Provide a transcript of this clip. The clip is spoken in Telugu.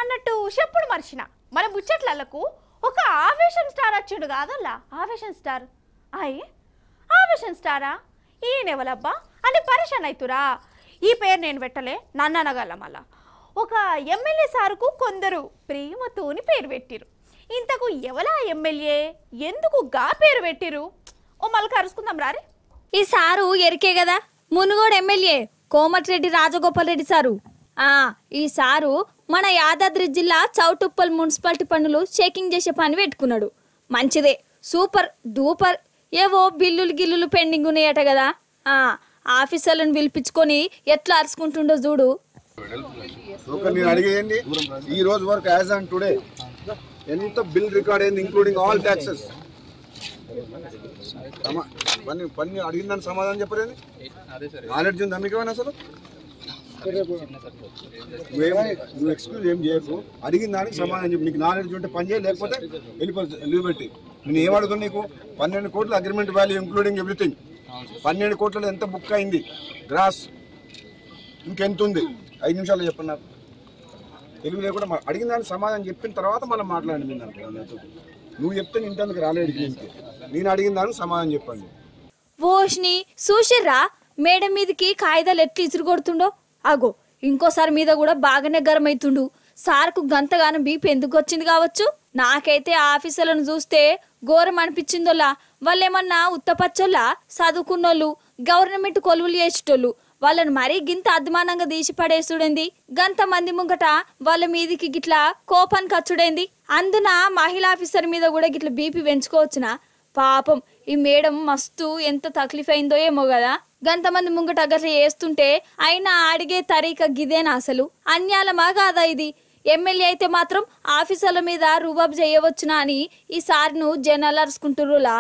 అన్నట్టు చెప్పుడు మర్చిన మన ముచ్చట్లకు ఒక ఆవేశం స్టార్ వచ్చిండు కాదల్లా ఆవేశం స్టార్ ఆవేశం స్టారా ఈయనెవలబ్బా అని పరిశాన్ అవుతురా ఈ పేరు నేను పెట్టలే నన్ను అనగల మళ్ళా ఒక ఎమ్మెల్యే సారుకు కొందరు ప్రేమతోని పేరు పెట్టిరు ఇంతకు ఎవలా ఎమ్మెల్యే ఎందుకు గా పేరు పెట్టిరు ఓ మళ్ళీ అరుచుకుందాం రారే ఈ సారు ఎరికే కదా మునుగోడు ఎమ్మెల్యే కోమటిరెడ్డి రాజగోపాల్ రెడ్డి సారు ఈ సారు మన యాదాద్రి జిల్లా చౌటుప్పల్ మున్సిపాలిటీ పనులు చెకింగ్ చేసే పని పెట్టుకున్నాడు మంచిదే సూపర్ డూపర్ ఏవో బిల్లులు గిల్లులు పెండింగ్ ఉన్నాయట కదా ఆఫీసర్లను పిలిపించుకొని ఎట్లా అరుచుకుంటుండో చూడు నేను అడిగేయండి ఈ రోజు వరకు యాజ్ ఆన్ టుడే ఎంత బిల్ రికార్డ్ అయింది ఇంక్లూడింగ్ ఆల్ ట్యాక్సెస్ పని అడిగిన దానికి సమాధానం చెప్పలేదు నాలెడ్జ్ ఉందా మీకు ఏమైనా అసలు నువ్వు ఎక్స్క్యూజ్ ఏం చేయకు అడిగిన దానికి సమాధానం చెప్పి నీకు నాలెడ్జ్ ఉంటే పని చేయ లేకపోతే వెళ్ళిపోతుంది లీవ్ పెట్టి నేను ఏం అడుగుతాను నీకు 12 కోట్ల అగ్రిమెంట్ వాల్యూ ఇంక్లూడింగ్ ఎవ్రీథింగ్ 12 కోట్లలో ఎంత బుక్ అయింది గ్రాస్ ఇంకెంత ఉంది 5 నిమిషాలు చెప్పండి నాకు తెలుగు లేకుండా అడిగిన దానికి సమాధానం చెప్పిన తర్వాత మనం మాట్లాడండి నువ్వు చెప్తే ఇంటందుకు రాలేదు నేను అడిగిన దానికి సమాధానం చెప్పండి ఓష్ని చూసిర్రా మేడం మీదకి కాయిదాలు ఎట్లా ఇసురు కొడుతుండో అగో ఇంకోసారి మీద కూడా బాగానే గరం అవుతుండు సార్కు గంతగానం బీపీ ఎందుకు వచ్చింది కావచ్చు నాకైతే ఆఫీసర్లను చూస్తే ఘోరం అనిపించిందోలా వాళ్ళేమన్నా ఉత్తపచ్చోళ్ళ చదువుకున్నోళ్ళు గవర్నమెంట్ కొలువులు చేసేటోళ్ళు వాళ్ళని మరీ గింత అద్మానంగా తీసి పడేసుడేంది గంత మంది ముంగట వాళ్ళ మీదికి గిట్లా కోపానికి వచ్చుడేంది అందున మహిళా ఆఫీసర్ మీద కూడా గిట్లా బీపీ పెంచుకోవచ్చునా పాపం ఈ మేడం మస్తు ఎంత తక్లీఫ్ అయిందో ఏమో కదా గంతమంది ముంగట గట్ల చేస్తుంటే అయినా అడిగే తరీక గిదేనా అసలు అన్యాలమా కాదా ఇది ఎమ్మెల్యే అయితే మాత్రం ఆఫీసర్ల మీద రుబాబ్ చేయవచ్చునా అని ఈ సార్ను జనాలు అరుచుకుంటురులా